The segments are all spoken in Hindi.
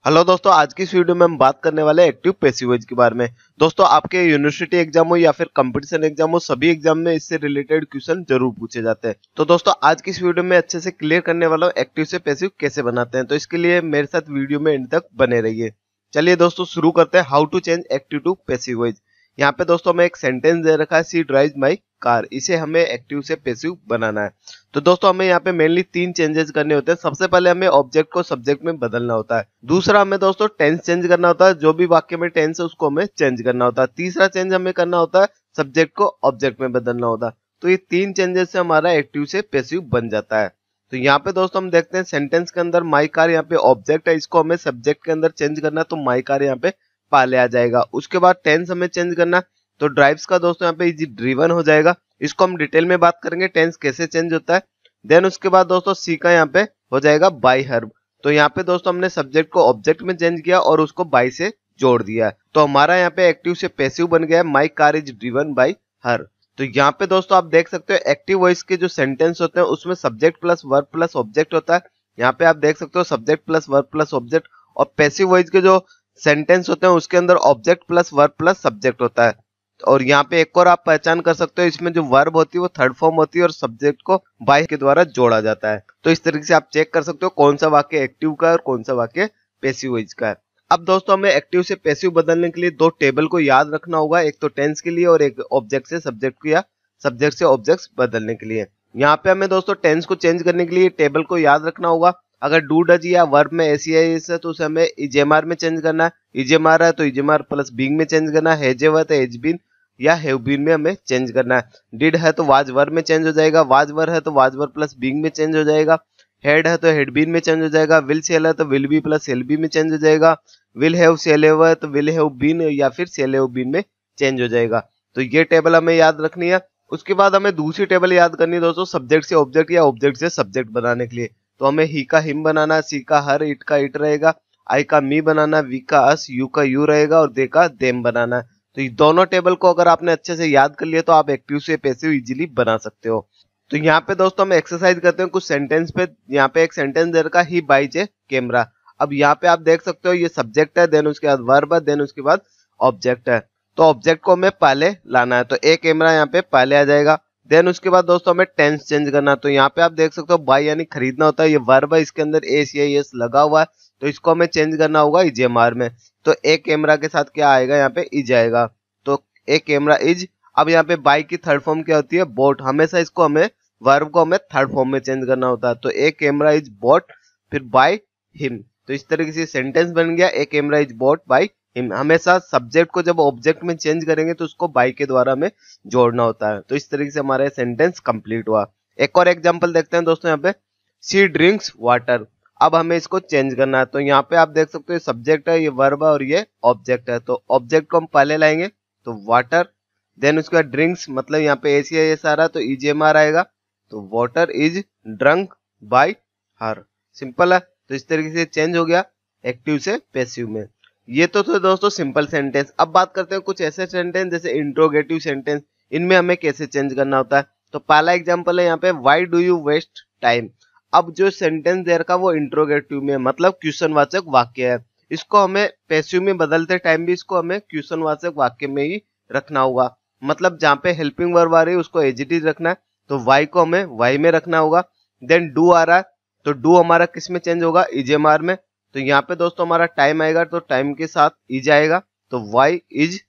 हेलो दोस्तों, आज की इस वीडियो में हम बात करने वाले एक्टिव पैसिव वॉइस के बारे में। दोस्तों, आपके यूनिवर्सिटी एग्जाम हो या फिर कंपटीशन एग्जाम हो, सभी एग्जाम में इससे रिलेटेड क्वेश्चन जरूर पूछे जाते हैं। तो दोस्तों, आज की इस वीडियो में अच्छे से क्लियर करने वाला हूँ एक्टिव से पैसिव कैसे बनाते हैं। तो इसके लिए मेरे साथ वीडियो में एंड तक बने रहिए। चलिए दोस्तों, शुरू करते हैं। How to change active to passive voice. यहाँ पे दोस्तों हमें एक सेंटेंस दे रखा है, सी ड्राइव्स माई कार। इसे हमें एक्टिव से पैसिव बनाना है। तो दोस्तों, हमें यहाँ पे मेनली 3 चेंजेस करने होते हैं। सबसे पहले हमें ऑब्जेक्ट को सब्जेक्ट में बदलना होता है। दूसरा, हमें दोस्तों टेंस चेंज करना होता है। जो भी वाक्य में टेंस है उसको हमें चेंज करना होता है। तीसरा चेंज हमें करना होता है, सब्जेक्ट को ऑब्जेक्ट में बदलना होता है। तो ये 3 चेंजेस से हमारा एक्टिव से पैसिव बन जाता है। तो यहाँ पे दोस्तों हम देखते हैं सेंटेंस के अंदर माई कार यहाँ पे ऑब्जेक्ट है, इसको हमें सब्जेक्ट के अंदर चेंज करना है, तो माई कार यहाँ पे पहले आ जाएगा। उसके बाद टेंस हमें चेंज करना है, तो ड्राइव्स का दोस्तों यहाँ पे इज ड्रिवन हो जाएगा। इसको हम डिटेल में बात करेंगे टेंस कैसे चेंज होता है। देन उसके बाद दोस्तों सी का यहाँ पे हो जाएगा बाय हर। तो यहाँ पे दोस्तों हमने सब्जेक्ट को ऑब्जेक्ट में चेंज किया और उसको बाय से जोड़ दिया है। तो हमारा यहाँ पे एक्टिव से पैसिव बन गया है, my car is driven by हर। तो यहाँ पे दोस्तों आप देख सकते हो एक्टिव वॉइस के जो सेंटेंस होते हैं उसमें subject plus verb plus object होता है। यहाँ पे आप देख सकते हो subject plus verb plus object. और पैसिव वॉइस के जो सेंटेंस होते हैं उसके अंदर object plus verb plus subject होता है। और यहाँ पे एक और आप पहचान कर सकते हो, इसमें जो वर्ब होती है वो थर्ड फॉर्म होती है और सब्जेक्ट को बाय के द्वारा जोड़ा जाता है। तो इस तरीके से आप चेक कर सकते हो कौन सा वाक्य एक्टिव का है और कौन सा वाक्य पैसिव वॉइस का है। अब दोस्तों हमें एक्टिव से पैसिव बदलने के लिए 2 टेबल को याद रखना होगा, एक तो टेंस के लिए और एक ऑब्जेक्ट से सब्जेक्ट को या सब्जेक्ट से ऑब्जेक्ट बदलने के लिए। यहाँ पे हमें दोस्तों टेंस को चेंज करने के लिए टेबल को याद रखना होगा। अगर डू डज या वर्ब में ऐसी है तो उसे हमें इजेमार में चेंज करना है। इजेमार है तो इजेमार प्लस बीइंग में चेंज करना है। हैज है तो हैज बीन या हैव बीन में हमें चेंज करना है। डिड है तो वाज वर में चेंज हो जाएगा। वाज वर है तो वाज वर प्लस बीइंग में चेंज हो जाएगा। हेड है तो हेड बीन में चेंज हो जाएगा। विल सेल है तो will be plus shall be में चेंज हो जाएगा। विल हैव सेल हैव है तो विल हैव बीन या फिर सेल हैव बीन में चेंज हो जाएगा। तो ये टेबल हमें याद रखनी है। उसके बाद हमें दूसरी टेबल याद करनी है दोस्तों, सब्जेक्ट से ऑब्जेक्ट या ऑब्जेक्ट से सब्जेक्ट बनाने के लिए। तो हमें ही का हिम बनाना, सी का हर, इट का इट रहेगा, आई का मी बनाना, वी का अस, यू का यू रहेगा और दे का देम बनाना है। तो ये दोनों टेबल को अगर आपने अच्छे से याद कर लिया तो आप एक्टिव से पैसिव इजीली बना सकते हो। तो यहाँ पे दोस्तों हम एक्सरसाइज करते हैं कुछ सेंटेंस पे। यहाँ पे एक सेंटेंस दे रखा है, ही बाइज ए कैमरा। अब यहाँ पे आप देख सकते हो ये सब्जेक्ट है, देन उसके बाद वर्ब है, देन उसके बाद ऑब्जेक्ट है। तो ऑब्जेक्ट को हमें पहले लाना है, तो ए कैमरा यहाँ पे पहले आ जाएगा। देन उसके बाद दोस्तों हमें टेंस चेंज करना है। तो यहाँ पे आप देख सकते हो बाय यानी खरीदना होता है, ये वर्ब है, इसके अंदर एस या एस लगा हुआ है, तो इसको हमें चेंज करना होगा इजेमार में। तो ए कैमरा के साथ क्या आएगा, यहाँ पे इज आएगा। तो ए कैमरा इज। अब यहाँ पे बाय की थर्ड फॉर्म क्या होती है, बोट। हमेशा इसको हमें वर्ब को हमें थर्ड फॉर्म में चेंज करना होता है। तो ए कैमरा इज बोट फिर बाय हिम। तो इस तरीके से सेंटेंस बन गया, a camera is bought by him. हमेशा सब्जेक्ट को जब ऑब्जेक्ट में चेंज करेंगे तो उसको बाय के द्वारा हमें जोड़ना होता है। तो इस तरीके से हमारा सेंटेंस कंप्लीट हुआ। एक और एग्जांपल देखते हैं दोस्तों, यहाँ पे शी ड्रिंक्स वाटर। अब हमें इसको चेंज करना है। तो यहाँ पे आप देख सकते हो सब्जेक्ट है, ये वर्ब है और ये ऑब्जेक्ट है। तो ऑब्जेक्ट को हम पहले लाएंगे, तो वाटर। देन उसके बाद ड्रिंक्स, मतलब यहाँ पे एस या एस आ रहा है तो इजेमार आएगा। तो water is drunk by her. Simple है। तो इस तरीके से चेंज हो गया एक्टिव से पैसिव में। ये तो थे दोस्तों सिंपल सेंटेंस। अब बात करते हैं कुछ ऐसे सेंटेंस जैसे इंट्रोगेटिव सेंटेंस, इनमें हमें कैसे चेंज करना होता है। तो पहला एग्जांपल है यहाँ पे, why do you waste time. अब जो सेंटेंस दे रखा वो इंट्रोगेटिव में, मतलब क्वेश्चनवाचक वाक्य है। इसको हमें पैसिव में बदलते टाइम भी इसको हमें क्वेश्चनवाचक वाक्य में ही रखना होगा। मतलब जहाँ पे हेल्पिंग वर्ब आ रही है उसको एज इट इज रखना है, तो वाई को हमें वाई में रखना होगा। देन डू आ रहा है तो डू हमारा किस में चेंज होगा, इजेमार में। तो यहाँ पे दोस्तों हमारा टाइम आएगा तो टाइम के साथ इज आएगा, तो वाई इज।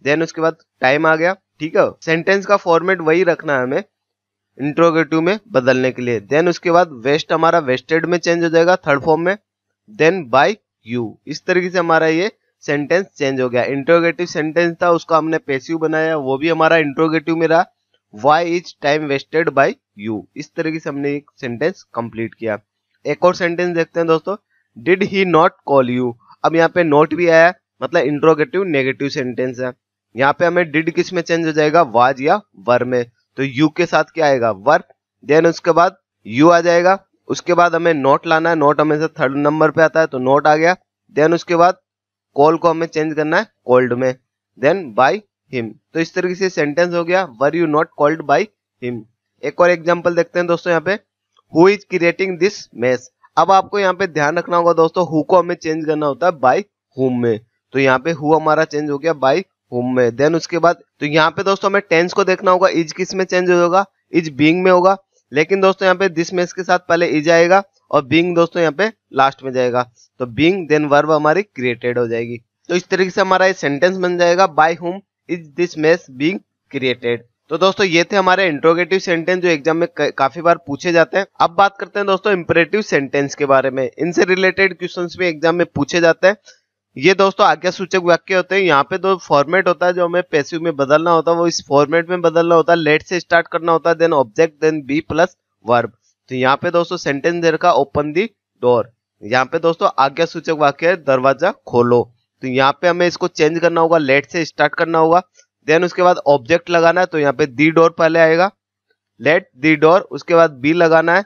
देन उसके बाद टाइम आ गया। ठीक है, सेंटेंस का फॉर्मेट वही रखना है हमें इंट्रोगेटिव में बदलने के लिए। देन उसके बाद वेस्ट हमारा वेस्टेड में चेंज हो जाएगा थर्ड फॉर्म में। Then by you. इस तरीके से हमारा ये सेंटेंस चेंज हो गया। इंट्रोगेटिव सेंटेंस था उसको हमने पैसिव बनाया, वो भी हमारा इंट्रोगेटिव में रहा। Why is time wasted by you. इस तरीके से हमने एक सेंटेंस कंप्लीट किया। एक और सेंटेंस देखते हैं दोस्तों, did he not call you. अब यहाँ पे नॉट भी आया, मतलब इंट्रोगेटिव नेगेटिव सेंटेंस है। यहाँ पे हमें डिड किस में चेंज हो जाएगा, वाज या वर में। तो यू के साथ क्या आएगा, वर। देन उसके बाद यू आ जाएगा। उसके बाद हमें नॉट लाना है, नॉट हमेशा थर्ड नंबर पे आता है तो नॉट आ गया। देन उसके बाद कॉल को हमें चेंज करना है कॉल्ड में। Then by him. तो इस तरीके से सेंटेंस हो गया, were you not called by him. एक और एग्जांपल देखते हैं दोस्तों यहाँ पे, who is creating this mess. अब आपको यहाँ पे ध्यान रखना होगा दोस्तों, हु को हमें चेंज करना होता है बाय हुम में। तो यहाँ पे हु हमारा चेंज हो गया बाय हुम में। देन उसके बाद तो यहाँ पे दोस्तों हमें टेंस को देखना होगा, इज किस में चेंज होगा, इज बीइंग में होगा। लेकिन दोस्तों यहाँ पे दिस में इसके साथ पहले इज आएगा और बीइंग दोस्तों यहाँ पे लास्ट में जाएगा। तो बीइंग देन वर्ब हमारी क्रिएटेड हो जाएगी। तो इस तरीके से हमारा ये सेंटेंस बन जाएगा, by whom is this mess being created. तो दोस्तों ये थे हमारे इंट्रोगेटिव सेंटेंस जो एग्जाम में काफी बार पूछे जाते हैं। अब बात करते हैं दोस्तों इंपरेटिव सेंटेंस के बारे में। इनसे रिलेटेड क्वेश्चंस भी एग्जाम में पूछे जाते हैं। ये दोस्तों आज्ञा सूचक वाक्य होते हैं। यहाँ पे दो फॉर्मेट होता है जो हमें पैसिव में बदलना होता है, वो इस फॉर्मेट में बदलना होता है। लेट से स्टार्ट करना होता है, then object, then be plus verb. तो यहाँ पे दोस्तों सेंटेंस दे रखा ओपन दी डोर। यहाँ पे दोस्तों आज्ञा सूचक वाक्य है दरवाजा खोलो। तो यहाँ पे हमें इसको चेंज करना होगा, लेट से स्टार्ट करना होगा। देन उसके बाद ऑब्जेक्ट लगाना है, तो यहाँ पे दी डोर पहले आएगा, लेट दी डोर, उसके बाद बी लगाना है।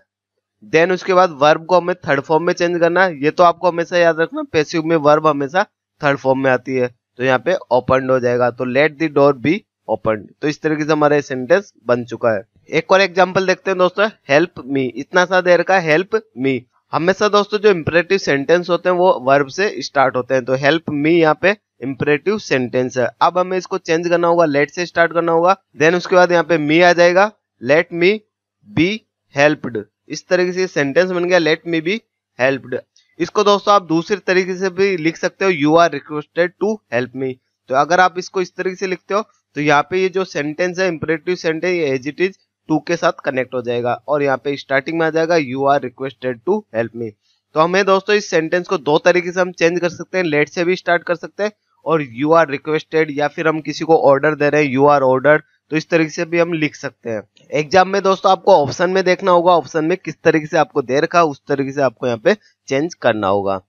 देन उसके बाद वर्ब को हमें थर्ड फॉर्म में चेंज करना है। ये तो आपको हमेशा याद रखना, पैसिव में वर्ब हमेशा थर्ड फॉर्म में आती है। तो यहाँ पे ओपनड हो जाएगा, तो let the door B opened. तो इस तरीके से हमारा सेंटेंस बन चुका है। एक और एग्जांपल देखते हैं दोस्तों, हेल्प मी। इतना सा दे रखा है हेल्प मी। हमेशा दोस्तों जो इंपरेटिव सेंटेंस होते हैं वो वर्ब से स्टार्ट होते हैं। तो हेल्प मी यहाँ पे इंपरेटिव सेंटेंस है। अब हमें इसको चेंज करना होगा, लेट से स्टार्ट करना होगा। देन उसके बाद यहाँ पे मी आ जाएगा, लेट मी बी हेल्प्ड। इस तरीके से सेंटेंस बन गया, लेट मी बी हेल्प्ड। इसको दोस्तों आप दूसरे तरीके से भी लिख सकते हो, you are requested to help me. तो अगर आप इसको इस तरीके से लिखते हो तो यहाँ पे ये जो सेंटेंस है इंपरेटिव सेंटेंस, ये एज इट इज टू के साथ कनेक्ट हो जाएगा और यहाँ पे स्टार्टिंग में आ जाएगा you are requested to help me. तो हमें दोस्तों इस सेंटेंस को दो तरीके से हम चेंज कर सकते हैं, लेट से भी स्टार्ट कर सकते हैं और यू आर रिक्वेस्टेड, या फिर हम किसी को ऑर्डर दे रहे हैं यू आर ऑर्डर्ड, तो इस तरीके से भी हम लिख सकते हैं। एग्जाम में दोस्तों आपको ऑप्शन में देखना होगा, ऑप्शन में किस तरीके से आपको दे रखा उस तरीके से आपको यहाँ पे चेंज करना होगा।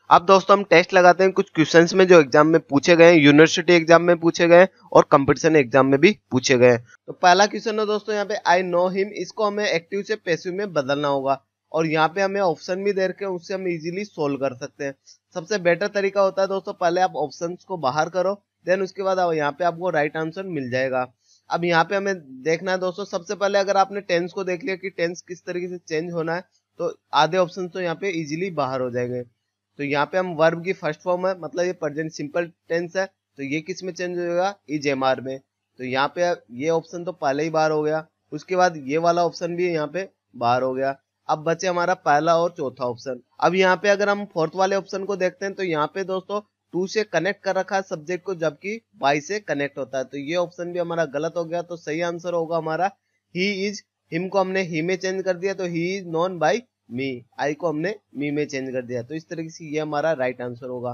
अब दोस्तों हम टेस्ट लगाते हैं कुछ क्वेश्चंस में जो एग्जाम में पूछे गए हैं, यूनिवर्सिटी एग्जाम में पूछे गए और कंपटीशन एग्जाम में भी पूछे गए। तो पहला क्वेश्चन है दोस्तों यहाँ पे आई नो हिम। इसको हमें एक्टिव से पैसिव में बदलना होगा और यहाँ पे हमें ऑप्शन भी दे रखे हैं, उससे हम इजीली सोल्व कर सकते हैं। सबसे बेटर तरीका होता है दोस्तों, पहले आप ऑप्शंस को बाहर करो, देन उसके बाद यहाँ पे आपको राइट आंसर मिल जाएगा। अब यहाँ पे हमें देखना है दोस्तों, सबसे पहले अगर आपने टेंस को देख लिया कि टेंस किस तरीके से चेंज होना है, तो आधे ऑप्शन तो यहाँ पे इजीली बाहर हो जाएंगे। तो यहाँ पे हम वर्ब की फर्स्ट फॉर्म है, मतलब ये प्रेजेंट सिंपल टेंस है, तो ये किस में चेंज होगा, इज एम आर में। तो यहाँ पे ये ऑप्शन तो पहले ही बाहर हो गया, उसके बाद ये वाला ऑप्शन भी यहाँ पे बाहर हो गया। अब बचे हमारा पहला और चौथा ऑप्शन। अब यहाँ पे अगर हम फोर्थ वाले ऑप्शन को देखते हैं तो यहाँ पे दोस्तों टू से कनेक्ट कर रखा है सब्जेक्ट को, जबकि बाई से कनेक्ट होता है। तो ये ऑप्शन भी हमारा गलत हो गया। तो सही आंसर होगा हमारा ही इज। हिम को हमने ही में चेंज कर दिया, तो ही इज नोन बाई मी। आई को हमने मी में चेंज कर दिया, तो इस तरीके से ये हमारा राइट आंसर होगा।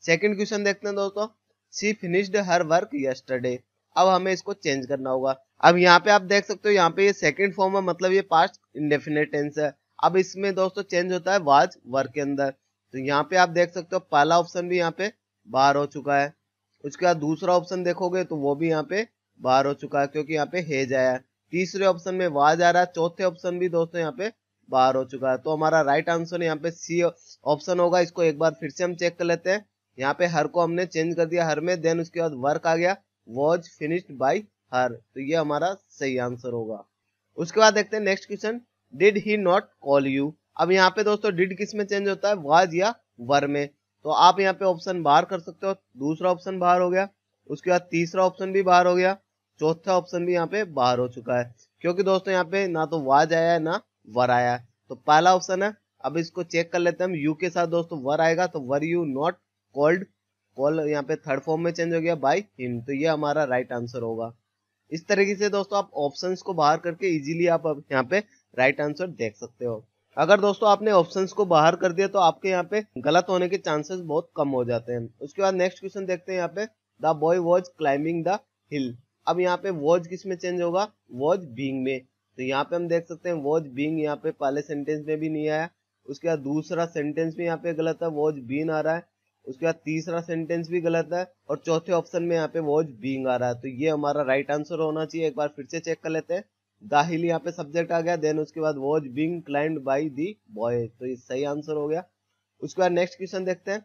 सेकंड क्वेश्चन देखते हैं दोस्तों, she finished her work yesterday. अब हमें इसको चेंज करना होगा। अब यहाँ पे आप देख सकते हो, यहाँ पे ये सेकंड फॉर्म है, मतलब ये पास्ट इंडेफिनिट टेंस है। अब इसमें दोस्तों चेंज होता है वाज वर्क के अंदर। तो यहाँ पे आप देख सकते हो पहला ऑप्शन भी यहाँ पे बाहर हो चुका है, उसके बाद दूसरा ऑप्शन देखोगे तो वो भी यहाँ पे बाहर हो चुका है क्योंकि यहाँ पे हेज आया है। तीसरे ऑप्शन में वाज आ रहा है, चौथे ऑप्शन भी दोस्तों यहाँ पे बाहर हो चुका है। तो हमारा राइट आंसर यहाँ पे सी ऑप्शन होगा। इसको एक बार फिर से हम चेक कर लेते हैं। यहाँ पे हर को हमने चेंज कर दिया हर में, देन उसके बाद वर्क आ गया, वॉज फिनिश्ड बाई हर। तो ये हमारा सही आंसर होगा। उसके बाद देखते हैं next question, did he not call you. अब यहाँ पे दोस्तों डिड किस में चेंज होता है, वाज या वर में। तो आप यहाँ पे ऑप्शन बाहर कर सकते हो, दूसरा ऑप्शन बाहर हो गया, उसके बाद तीसरा ऑप्शन भी बाहर हो गया, चौथा ऑप्शन भी यहाँ पे बाहर हो चुका है क्योंकि दोस्तों यहाँ पे ना तो वाज आया है ना वर आया है। तो पहला ऑप्शन है। अब इसको चेक कर लेते हैं हम, यू के साथ दोस्तों वर आएगा, तो वर यू नॉट कॉल्ड, कॉल यहाँ पे थर्ड फॉर्म में चेंज हो गया बाय हिम। तो ये हमारा राइट आंसर होगा। इस तरीके से दोस्तों आप ऑप्शंस को बाहर करके इजीली आप यहाँ पे राइट आंसर देख सकते हो। अगर दोस्तों आपने ऑप्शंस को बाहर कर दिया तो आपके यहाँ पे गलत होने के चांसेस बहुत कम हो जाते हैं। उसके बाद नेक्स्ट क्वेश्चन देखते हैं यहाँ पे, the boy was climbing the हिल। अब यहाँ पे वॉज किस में चेंज होगा, वॉज बीइंग में। तो यहाँ पे हम देख सकते हैं वॉज बीइंग यहाँ पे पहले सेंटेंस में भी नहीं आया, उसके बाद दूसरा सेंटेंस भी यहाँ पे गलत है, वॉज बीन आ रहा है, उसके बाद तीसरा सेंटेंस भी गलत है और चौथे ऑप्शन में यहाँ पे वॉज बीइंग आ रहा है। तो ये हमारा राइट आंसर होना चाहिए। एक बार फिर से चेक कर लेते हैं, द हिल यहाँ पे सब्जेक्ट आ गया, देन उसके बाद was being climbed by the boy. तो ये सही आंसर हो गया। उसके बाद नेक्स्ट क्वेश्चन देखते हैं,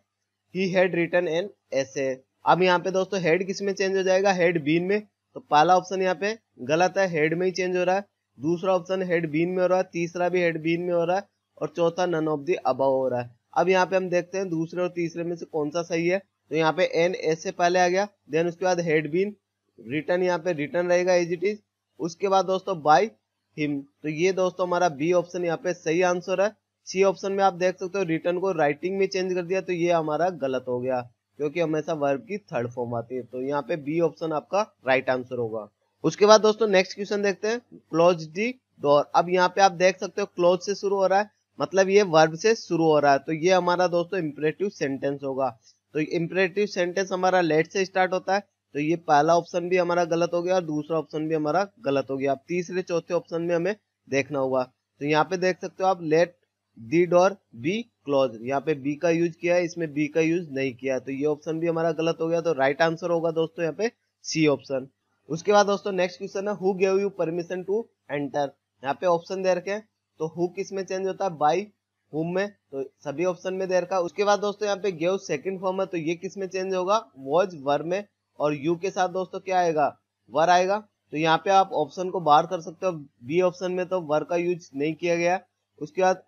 he had written an essay. अब यहाँ पे दोस्तों हेड किस में चेंज हो जाएगा, हेड बीन में। तो पहला ऑप्शन यहाँ पे गलत है, हेड में ही चेंज हो रहा है, दूसरा ऑप्शन हेड बीन में हो रहा है, तीसरा भी हेड बीन में हो रहा है और चौथा नन ऑफ दी अबव हो रहा है। अब यहाँ पे हम देखते हैं दूसरे और तीसरे में से कौन सा सही है। तो यहाँ पे एन ए से पहले आ गया, देन उसके बाद हैड बीन, रिटर्न यहाँ पे रिटर्न रहेगा एज इट इज, उसके बाद दोस्तों बाय हिम। तो ये दोस्तों हमारा बी ऑप्शन यहाँ पे सही आंसर है। सी ऑप्शन में आप देख सकते हो रिटर्न को राइटिंग में चेंज कर दिया, तो ये हमारा गलत हो गया क्योंकि हमेशा वर्ब की थर्ड फॉर्म आती है। तो यहाँ पे बी ऑप्शन आपका राइट आंसर होगा। उसके बाद दोस्तों नेक्स्ट क्वेश्चन देखते हैं, क्लोज दी डोर। अब यहाँ पे आप देख सकते हो क्लोज से शुरू हो रहा है, मतलब ये वर्ब से शुरू हो रहा है, तो ये हमारा दोस्तों इंपरेटिव सेंटेंस होगा। तो इंपरेटिव सेंटेंस हमारा लेट से स्टार्ट होता है, तो ये पहला ऑप्शन भी हमारा गलत हो गया और दूसरा ऑप्शन भी हमारा गलत हो गया। अब तीसरे चौथे ऑप्शन में हमें देखना होगा। तो यहाँ पे देख सकते हो आप let the door be close, यहाँ पे बी का यूज किया है, इसमें बी का यूज नहीं किया, तो ये ऑप्शन भी हमारा गलत हो गया। तो राइट आंसर होगा दोस्तों यहाँ पे सी ऑप्शन। उसके बाद दोस्तों नेक्स्ट क्वेश्चन है, who gave you permission to enter. यहाँ पे ऑप्शन दे रखे हैं, तो हु किस में चेंज होता है, बाई हुम में, तो सभी ऑप्शन में दे रखा है। उसके बाद दोस्तों यहाँ पे गेव सेकंड फॉर्म है, तो ये किस में चेंज होगा, वॉज वर्ब में, और यू के साथ दोस्तों क्या आएगा, वर आएगा। तो यहाँ पे आप ऑप्शन को बाहर कर सकते हो, बी ऑप्शन में तो वर का यूज नहीं किया गया। उसके बाद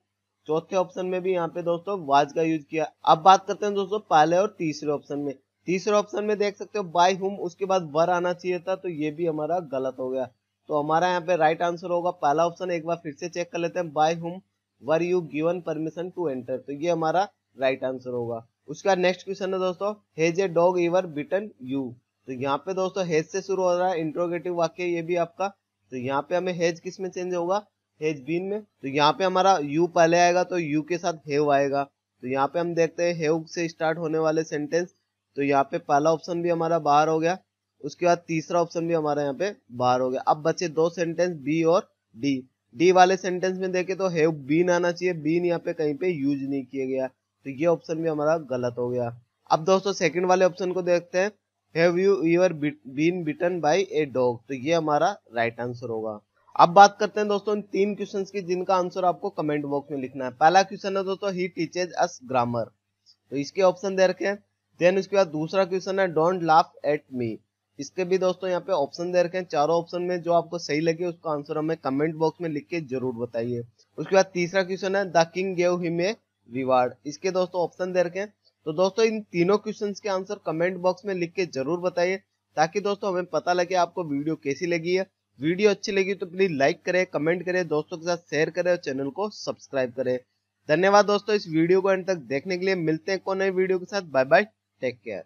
चौथे ऑप्शन में भी यहाँ पे दोस्तों वाज का यूज किया। अब बात करते हैं दोस्तों पहले और तीसरे ऑप्शन में। तीसरे ऑप्शन में देख सकते हो बाय हुम, उसके बाद वर आना चाहिए था, तो ये भी हमारा गलत हो गया। तो हमारा यहाँ पे राइट आंसर होगा पहला ऑप्शन। एक बार फिर से चेक कर लेते हैं, by whom were you given permission to enter, तो ये हमारा राइट आंसर होगा। उसका नेक्स्ट क्वेश्चन है दोस्तों, has a dog ever bitten you. तो यहाँ पे दोस्तों हेज से शुरू हो रहा है, इंट्रोगेटिव वाक्य ये भी आपका। तो यहाँ पे हमें हेज किस में चेंज होगा, हेज बीन में। तो यहाँ पे हमारा यू पहले आएगा, तो यू के साथ हेव आएगा। तो यहाँ पे हम देखते हैं हेव से स्टार्ट होने वाले सेंटेंस, तो यहाँ पे पहला ऑप्शन भी हमारा बाहर हो गया। उसके बाद तीसरा ऑप्शन भी हमारा यहाँ पे बाहर हो गया। अब बचे दो सेंटेंस बी और डी। डी वाले सेंटेंस में देखे तो हैव बीन आना चाहिए, बीन यहाँ पे कहीं पे यूज नहीं किया गया, तो ये ऑप्शन भी हमारा गलत हो गया। अब दोस्तों सेकंड वाले ऑप्शन को देखते हैं, have you ever been bitten by a dog, तो ये हमारा राइट आंसर होगा। अब बात करते हैं दोस्तों तीन क्वेश्चंस की जिनका आंसर आपको कमेंट बॉक्स में लिखना है। पहला क्वेश्चन है दोस्तों, ही टीचेज अस ग्रामर, तो इसके ऑप्शन दे रखे हैं। देन उसके बाद दूसरा क्वेश्चन है, डोंट लाफ एट मी, इसके भी दोस्तों यहाँ पे ऑप्शन दे रखे हैं। चारों ऑप्शन में जो आपको सही लगे उसका आंसर हमें कमेंट बॉक्स में लिख के जरूर बताइए। उसके बाद तीसरा क्वेश्चन है, the king gave him a reward, इसके दोस्तों ऑप्शन दे रखे हैं। तो दोस्तों इन तीनों क्वेश्चंस के आंसर कमेंट बॉक्स में लिख के जरूर बताइए, ताकि दोस्तों हमें पता लगे आपको वीडियो कैसी लगी है। वीडियो अच्छी लगी तो प्लीज लाइक करें, कमेंट करें, दोस्तों के साथ शेयर करें और चैनल को सब्सक्राइब करें। धन्यवाद दोस्तों इस वीडियो को अंत तक देखने के लिए। मिलते हैं एक और नई वीडियो के साथ। Bye bye, take care.